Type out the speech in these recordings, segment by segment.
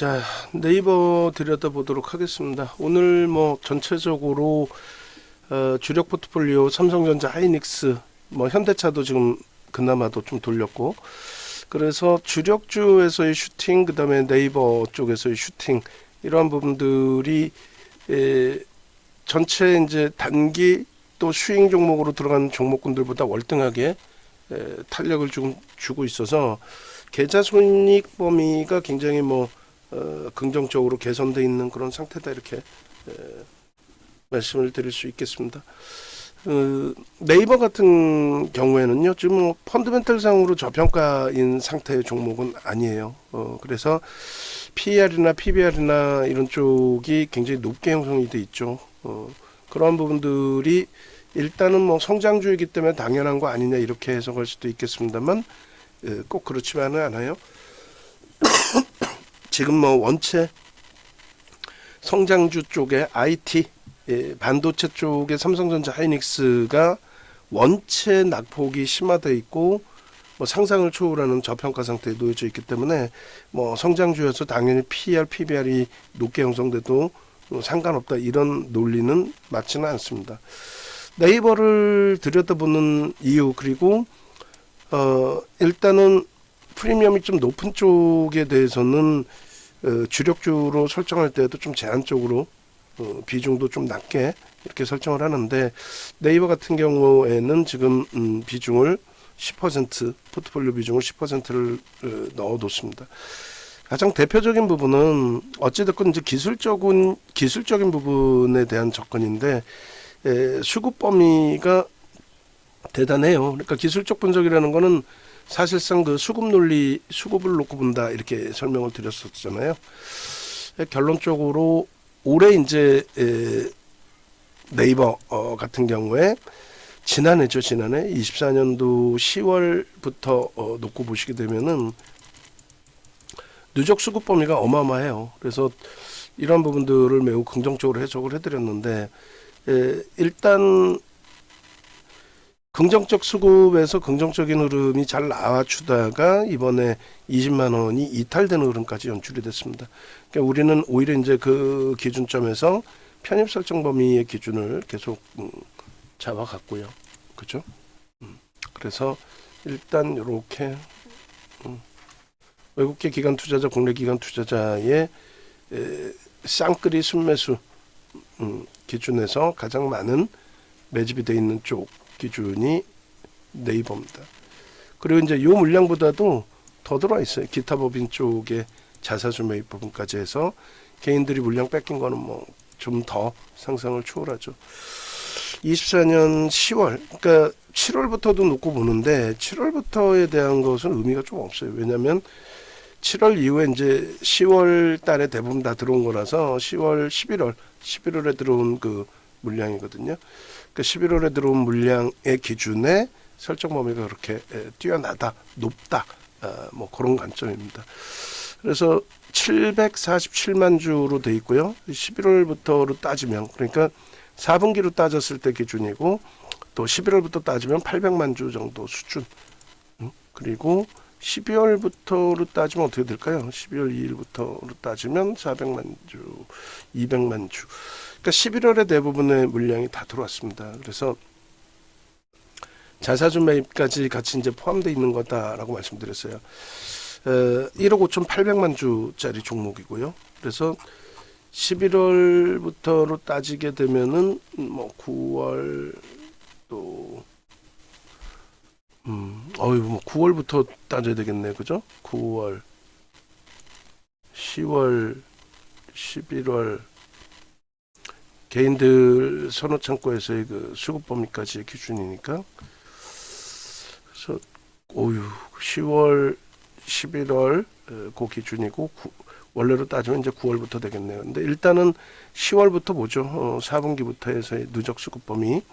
자, 네이버 들여다보도록 하겠습니다. 오늘 뭐 전체적으로 주력 포트폴리오 삼성전자, 하이닉스, 뭐 현대차도 지금 그나마도 좀 돌렸고, 그래서 주력주에서의 슈팅, 그다음에 네이버 쪽에서의 슈팅, 이러한 부분들이 전체 이제 단기 또 슈잉 종목으로 들어간 종목군들보다 월등하게 탄력을 좀 주고 있어서 계좌 손익 범위가 굉장히 긍정적으로 개선되어 있는 그런 상태다, 이렇게 말씀을 드릴 수 있겠습니다. 네이버 같은 경우에는요, 지금 펀드멘탈 상으로 저평가인 상태의 종목은 아니에요. 그래서 PER이나 PBR이나 이런 쪽이 굉장히 높게 형성이 돼 있죠. 그러한 부분들이 일단은 성장주이기 때문에 당연한 거 아니냐, 이렇게 해석할 수도 있겠습니다만, 꼭 그렇지만은 않아요. 지금 원체 성장주 쪽에 IT, 반도체 쪽에 삼성전자, 하이닉스가 원체 낙폭이 심화되어 있고 상상을 초월하는 저평가 상태에 놓여져 있기 때문에 성장주여서 당연히 PER, PBR이 높게 형성돼도 상관없다, 이런 논리는 맞지는 않습니다. 네이버를 들여다보는 이유, 그리고 일단은 프리미엄이 좀 높은 쪽에 대해서는 주력주로 설정할 때도 좀 제한적으로 비중도 좀 낮게 이렇게 설정을 하는데, 네이버 같은 경우에는 지금 비중을 10%, 포트폴리오 비중을 10%를 넣어뒀습니다. 가장 대표적인 부분은 어찌됐건 이제 기술적인 부분에 대한 접근인데, 수급 범위가 대단해요. 그러니까 기술적 분석이라는 거는 사실상 그 수급 논리, 수급을 놓고 본다, 이렇게 설명을 드렸었잖아요. 결론적으로 올해 이제 네이버 같은 경우에 지난해 24년도 10월부터 놓고 보시게 되면은 누적 수급 범위가 어마어마해요. 그래서 이런 부분들을 매우 긍정적으로 해석을 해드렸는데, 일단 긍정적 수급에서 긍정적인 흐름이 잘 나와주다가 이번에 20만 원이 이탈되는 흐름까지 연출이 됐습니다. 그러니까 우리는 오히려 이제 그 기준점에서 편입 설정 범위의 기준을 계속 잡아갔고요. 그죠? 그래서 일단 이렇게 외국계 기관 투자자, 국내 기관 투자자의 쌍끌이 순매수 기준에서 가장 많은 매집이 되어 있는 쪽 기준이 네이버입니다. 그리고 이제 요 물량보다도 더 들어와 있어요. 기타 법인 쪽에 자사주 매입 부분까지 해서 개인들이 물량 뺏긴 거는 좀 더 상상을 초월하죠. 24년 10월, 그러니까 7월부터도 놓고 보는데 7월부터에 대한 것은 의미가 좀 없어요. 왜냐하면 7월 이후에 이제 10월 달에 대부분 다 들어온 거라서 10월, 11월에 들어온 그 물량이거든요. 그러니까 11월에 들어온 물량의 기준에 설정 범위가 그렇게 뛰어나다, 높다, 그런 관점입니다. 그래서 747만 주로 돼 있고요. 11월부터로 따지면, 그러니까 4분기로 따졌을 때 기준이고, 또 11월부터 따지면 800만 주 정도 수준. 그리고 12월부터로 따지면 어떻게 될까요? 12월 2일부터로 따지면 400만 주, 200만 주. 그러니까 11월에 대부분의 물량이 다 들어왔습니다. 그래서 자사주 매입까지 같이 이제 포함되어 있는 거다라고 말씀드렸어요. 1억 5,800만 주짜리 종목이고요. 그래서 11월부터로 따지게 되면은 9월 또 9월부터 따져야 되겠네, 그죠? 9월, 10월, 11월 개인들 선호창고에서의 그 수급 범위까지의 기준이니까, 그래서 10월, 11월 그 기준이고, 원래로 따지면 이제 9월부터 되겠네요. 근데 일단은 10월부터 보죠. 4분기부터 해서의 누적 수급 범위.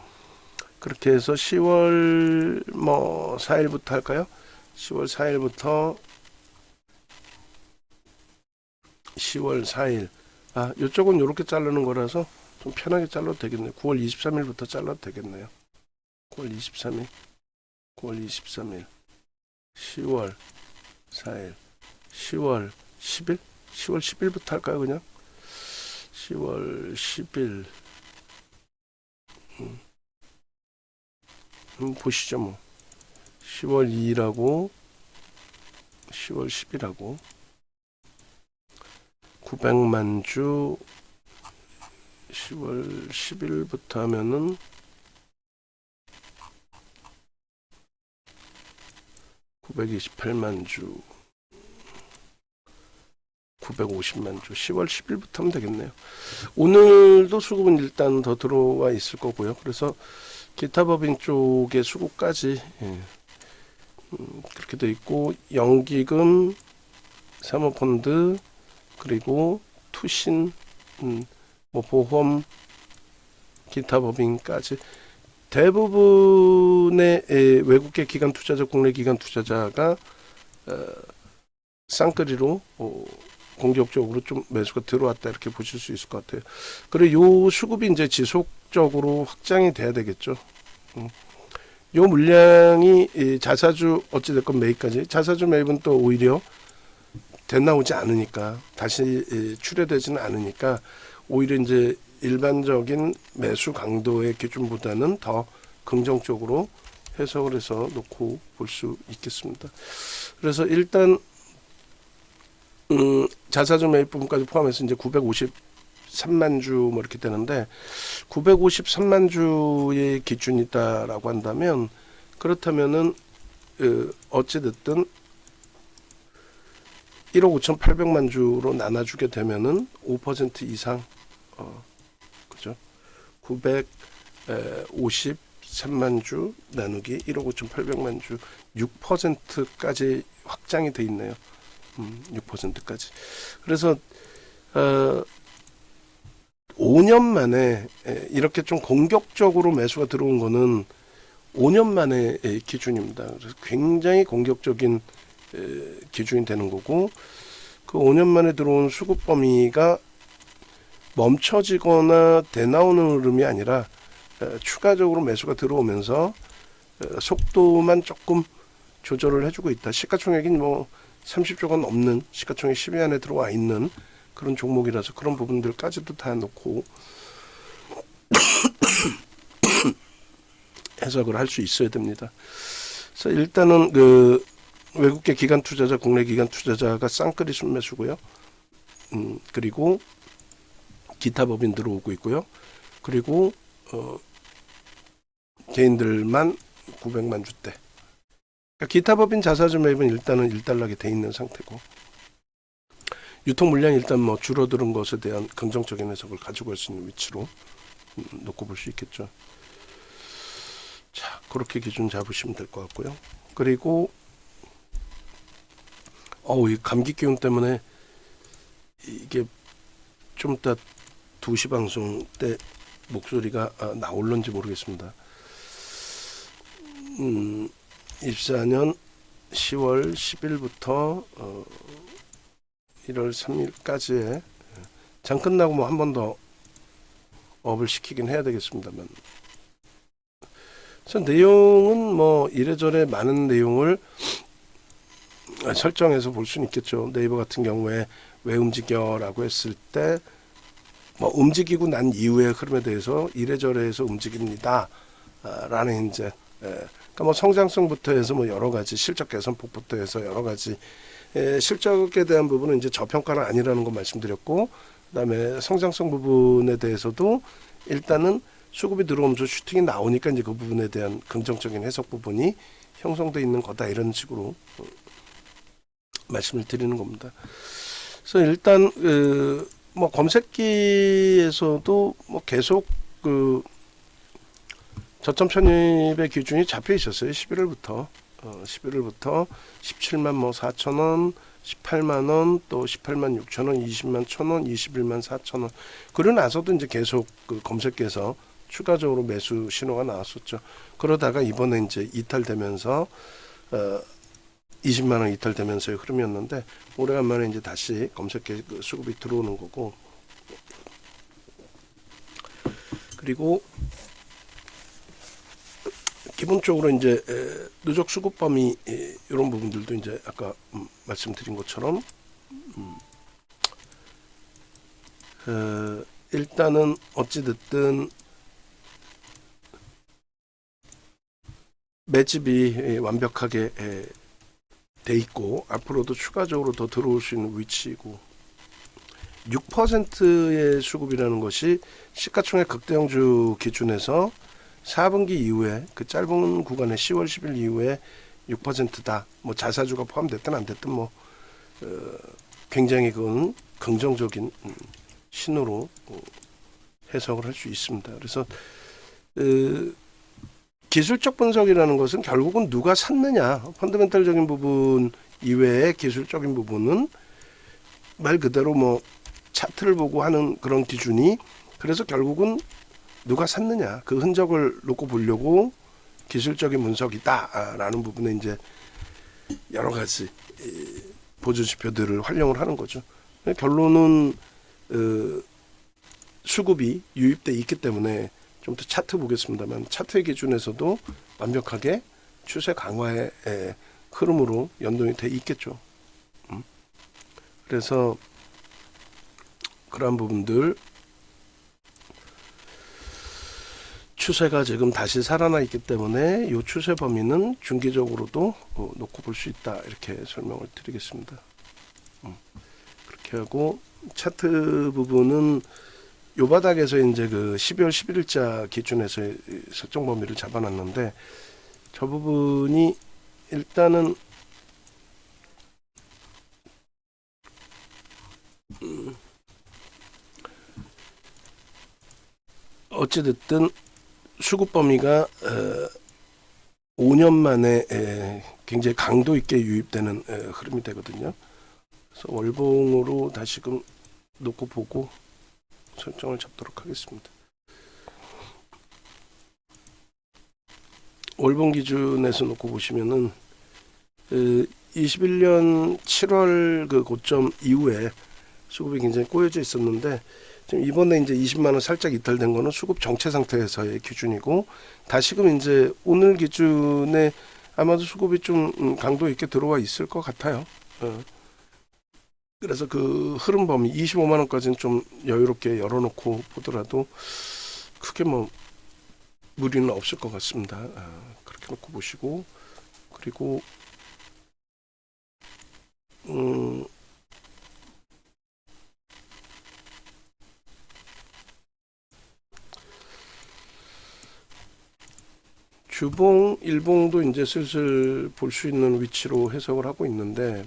그렇게 해서 10월 4일부터 할까요? 10월 4일부터 10월 4일. 이쪽은 이렇게 자르는 거라서 좀 편하게 잘라도 되겠네요. 9월 23일부터 잘라도 되겠네요. 9월 23일, 9월 23일, 10월 4일, 10월 10일, 10월 10일부터 할까요? 그냥 10월 10일 보시죠. 뭐 10월 2일하고 10월 10일하고 900만 주 10월 10일부터 하면은 928만 주 950만 주 10월 10일부터 하면 되겠네요. 오늘도 수급은 일단 더 들어와 있을 거고요. 그래서 기타 법인 쪽의 수급까지 그렇게 돼 있고, 연기금, 사모펀드, 그리고 투신, 뭐 보험, 기타 법인까지 대부분의 외국계 기관 투자자, 국내 기관 투자자가 쌍끌이로 공격적으로 좀 매수가 들어왔다, 이렇게 보실 수 있을 것 같아요. 그리고 요 수급이 이제 지속적으로 확장이 돼야 되겠죠. 요 물량이 자사주 어찌됐건 매입까지, 자사주 매입은 또 오히려 되나오지 않으니까, 다시 출회되지는 않으니까, 오히려 이제 일반적인 매수 강도의 기준보다는 더 긍정적으로 해석을 해서 놓고 볼 수 있겠습니다. 그래서 일단 자사주 매입 부분까지 포함해서 이제 953만 주 뭐 이렇게 되는데, 953만 주의 기준이다라고 한다면, 그렇다면은 어찌 됐든 1억 5,800만 주로 나눠주게 되면은 5% 이상, 그죠? 953만 주 나누기 1억 5,800만 주, 6%까지 확장이 돼 있네요. 6%까지. 그래서 5년 만에 이렇게 좀 공격적으로 매수가 들어온 거는 5년 만의 기준입니다. 그래서 굉장히 공격적인 기준이 되는 거고, 그 5년 만에 들어온 수급 범위가 멈춰지거나 대나오는 흐름이 아니라 추가적으로 매수가 들어오면서 속도만 조금 조절을 해주고 있다. 시가총액이 뭐 30조가 넘는, 시가총액 10위 안에 들어와 있는 그런 종목이라서 그런 부분들까지도 다 놓고 해석을 할 수 있어야 됩니다. 그래서 일단은 그 외국계 기관 투자자, 국내 기관 투자자가 쌍끌이 순매수고요. 그리고 기타 법인 들어오고 있고요. 그리고 개인들만 900만 주대. 그러니까 기타 법인 자사주 매입은 일단은 일단락이 돼 있는 상태고, 유통 물량이 일단 뭐 줄어드는 것에 대한 긍정적인 해석을 가지고 갈 수 있는 위치로 놓고 볼 수 있겠죠. 자, 그렇게 기준 잡으시면 될 것 같고요. 그리고 이 감기 기운 때문에 이게 좀 이따 2시 방송 때 목소리가 나올런지 모르겠습니다. 24년 10월 10일부터 1월 3일까지의 장 끝나고 뭐 한 번 더 업을 시키긴 해야 되겠습니다만, 그래서 내용은 뭐 이래저래 많은 내용을 설정해서 볼 수는 있겠죠. 네이버 같은 경우에 왜 움직여라고 했을 때 뭐 움직이고 난 이후의 흐름에 대해서 이래저래 해서 움직입니다 라는 이제 그러니까 뭐 성장성부터 해서 뭐 여러 가지 실적 개선폭부터 해서 여러 가지 실적에 대한 부분은 이제 저평가는 아니라는 거 말씀드렸고, 그다음에 성장성 부분에 대해서도 일단은 수급이 들어오면서 슈팅이 나오니까 이제 그 부분에 대한 긍정적인 해석 부분이 형성돼 있는 거다, 이런 식으로 말씀을 드리는 겁니다. 그래서 일단 뭐 검색기에서도 뭐 계속 그 저점 편입의 기준이 잡혀 있었어요. 11월부터 17만 뭐 4천 원, 18만 원, 또 18만 6천 원, 20만 1천 원, 21만 4천 원. 그러고 나서도 이제 계속 그 검색기에서 추가적으로 매수 신호가 나왔었죠. 그러다가 이번에 이제 이탈되면서 20만 원 이탈되면서의 흐름이었는데, 오래간만에 이제 다시 검색기 그 수급이 들어오는 거고, 그리고 기본적으로 이제 누적 수급 범위 이런 부분들도 이제 아까 말씀드린 것처럼 일단은 어찌됐든 매집이 완벽하게 돼 있고 앞으로도 추가적으로 더 들어올 수 있는 위치이고 6%의 수급이라는 것이 시가총액 극대형주 기준에서 4분기 이후에 그 짧은 구간에 10월 10일 이후에 6%다. 뭐 자사주가 포함됐든 안 됐든 뭐 굉장히 그건 긍정적인 신호로 해석을 할 수 있습니다. 그래서 기술적 분석이라는 것은 결국은 누가 샀느냐, 펀더멘탈적인 부분 이외의 기술적인 부분은 말 그대로 뭐 차트를 보고 하는 그런 기준이 그래서 결국은 누가 샀느냐 그 흔적을 놓고 보려고 기술적인 분석이다라는 부분에 이제 여러 가지 보조 지표들을 활용을 하는 거죠. 결론은 수급이 유입돼 있기 때문에 좀 더 차트 보겠습니다만 차트의 기준에서도 완벽하게 추세 강화의 흐름으로 연동이 돼 있겠죠. 그래서 그러한 부분들 추세가 지금 다시 살아나 있기 때문에 이 추세 범위는 중기적으로도 놓고 볼 수 있다 이렇게 설명을 드리겠습니다. 그렇게 하고 차트 부분은 요 바닥에서 이제 그 12월 11일자 기준에서 설정 범위를 잡아놨는데 저 부분이 일단은 어찌됐든 수급 범위가 5년 만에 굉장히 강도 있게 유입되는 흐름이 되거든요. 그래서 월봉으로 다시금 놓고 보고 설정을 잡도록 하겠습니다. 월봉 기준에서 놓고 보시면은 21년 7월 그 고점 이후에 수급이 굉장히 꼬여져 있었는데 지금 이번에 이제 20만 원 살짝 이탈된 거는 수급 정체 상태에서의 기준이고 다시금 이제 오늘 기준에 아마도 수급이 좀 강도 있게 들어와 있을 것 같아요. 그래서 그 흐름 범위 25만 원까지는 좀 여유롭게 열어놓고 보더라도 크게 뭐 무리는 없을 것 같습니다. 그렇게 놓고 보시고 그리고 주봉, 일봉도 이제 슬슬 볼 수 있는 위치로 해석을 하고 있는데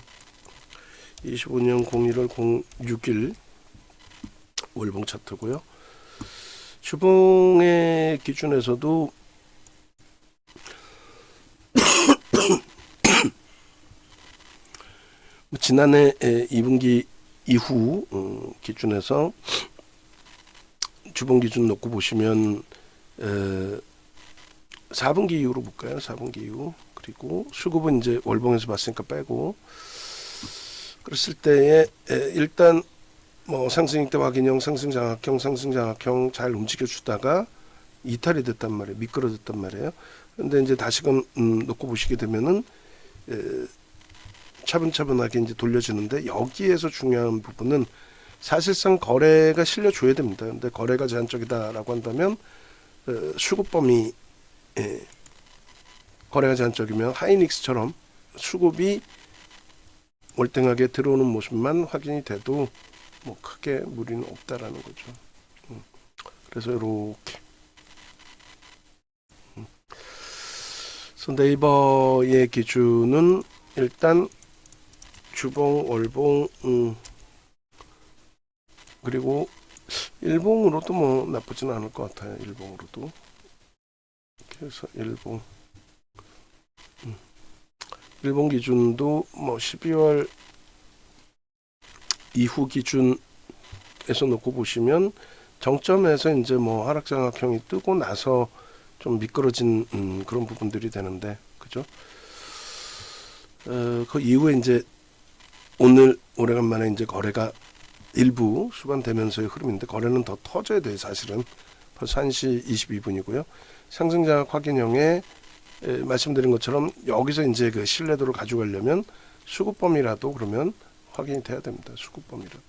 25년 01월 06일 월봉 차트고요. 주봉의 기준에서도 지난해 2분기 이후 기준에서 주봉 기준 놓고 보시면 4분기 이후로 볼까요? 4분기 이후. 그리고 수급은 이제 월봉에서 봤으니까 빼고 그랬을 때에 일단 뭐 상승익대 확인형, 상승장악형 잘 움직여주다가 이탈이 됐단 말이에요. 미끄러졌단 말이에요. 근데 이제 다시금 놓고 보시게 되면은 차분차분하게 이제 돌려지는데 여기에서 중요한 부분은 사실상 거래가 실려줘야 됩니다. 근데 거래가 제한적이다라고 한다면 수급 범위 거래가 제한적이면 하이닉스처럼 수급이 월등하게 들어오는 모습만 확인이 돼도 뭐 크게 무리는 없다라는 거죠. 그래서 이렇게 그래서 네이버의 기준은 일단 주봉, 월봉 그리고 일봉으로도 뭐 나쁘지는 않을 것 같아요. 일봉으로도 그래서 일본 기준도 뭐 12월 이후 기준에서 놓고 보시면 정점에서 이제 뭐 하락장악형이 뜨고 나서 좀 미끄러진 그런 부분들이 되는데 그죠? 그 이후에 이제 오늘 오래간만에 이제 거래가 일부 수반되면서의 흐름인데 거래는 더 터져야 돼요. 사실은 벌써 1시 22분이고요. 상승장악 확인형에 말씀드린 것처럼 여기서 이제 그 신뢰도를 가져가려면 수급범위라도 그러면 확인이 돼야 됩니다. 수급범위라도.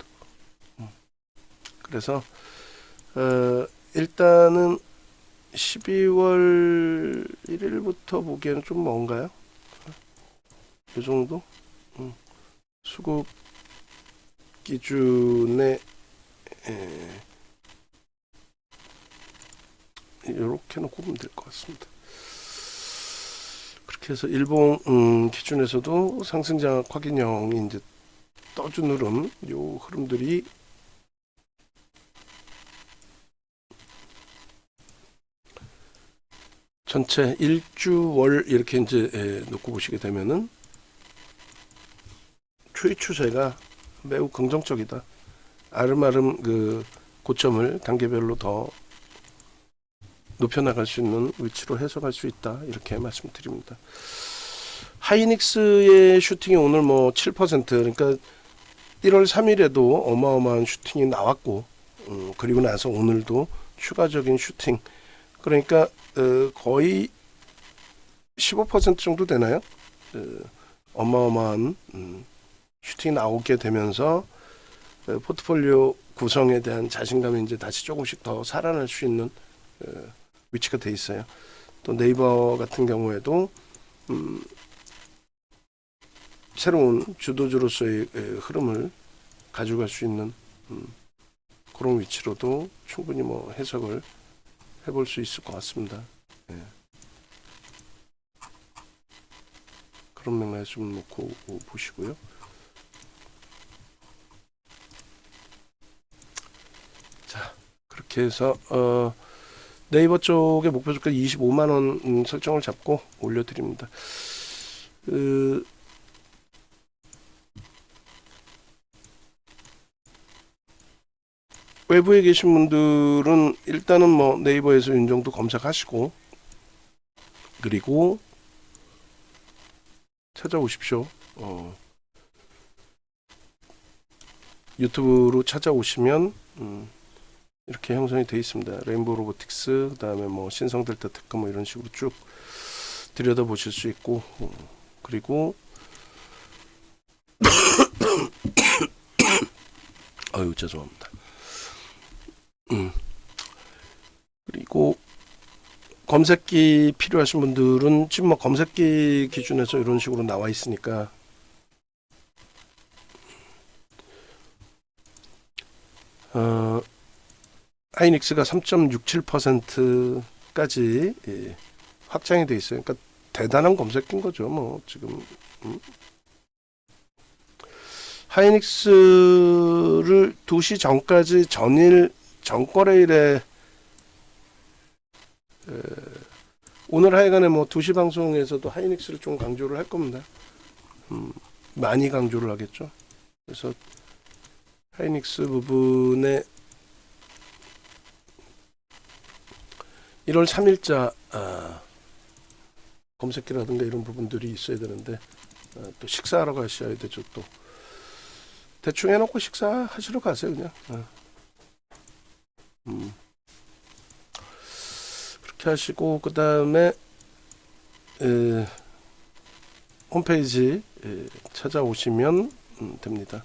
그래서 일단은 12월 1일부터 보기에는 좀 먼가요? 이 정도? 수급 기준에 이렇게 놓고 보면 될 것 같습니다. 그렇게 해서 일봉 기준에서도 상승장 확인형이 이제 떠준 흐름, 요 흐름들이 전체 일주월 이렇게 이제 놓고 보시게 되면은 추이 추세가 매우 긍정적이다. 아름아름 그 고점을 단계별로 더 높여나갈 수 있는 위치로 해석할 수 있다. 이렇게 말씀드립니다. 하이닉스의 슈팅이 오늘 뭐 7%, 그러니까 1월 3일에도 어마어마한 슈팅이 나왔고, 그리고 나서 오늘도 추가적인 슈팅, 그러니까 거의 15% 정도 되나요? 어마어마한 슈팅이 나오게 되면서 포트폴리오 구성에 대한 자신감이 이제 다시 조금씩 더 살아날 수 있는 위치가 돼 있어요. 또 네이버 같은 경우에도 새로운 주도주로서의 흐름을 가져갈 수 있는 그런 위치로도 충분히 뭐 해석을 해볼 수 있을 것 같습니다. 예. 그런 맥락에 좀 놓고 보시고요. 자, 그렇게 해서 네이버 쪽에 목표 주가 25만 원 설정을 잡고 올려드립니다. 외부에 계신 분들은 일단은 뭐 네이버에서 윤정도 검색하시고, 그리고 찾아오십시오. 유튜브로 찾아오시면 이렇게 형성이 되어 있습니다. 레인보우 로보틱스, 그 다음에 뭐 신성델타 테크 뭐 이런 식으로 쭉 들여다 보실 수 있고, 그리고 아유 죄송합니다. 그리고 검색기 필요하신 분들은 지금 뭐 검색기 기준에서 이런 식으로 나와 있으니까 하이닉스가 3.67%까지 확장이 돼 있어요. 그러니까 대단한 검색기인 거죠. 뭐 지금 하이닉스를 2시 전까지 전일 전거래일에 오늘 하여간에 뭐 2시 방송에서도 하이닉스를 좀 강조를 할 겁니다. 많이 강조를 하겠죠. 그래서 하이닉스 부분에 1월 3일자 검색기라든가 이런 부분들이 있어야 되는데 또 식사하러 가셔야 되죠. 또 대충 해놓고 식사하시러 가세요 그냥. 그렇게 하시고 그 다음에 홈페이지 찾아오시면 됩니다.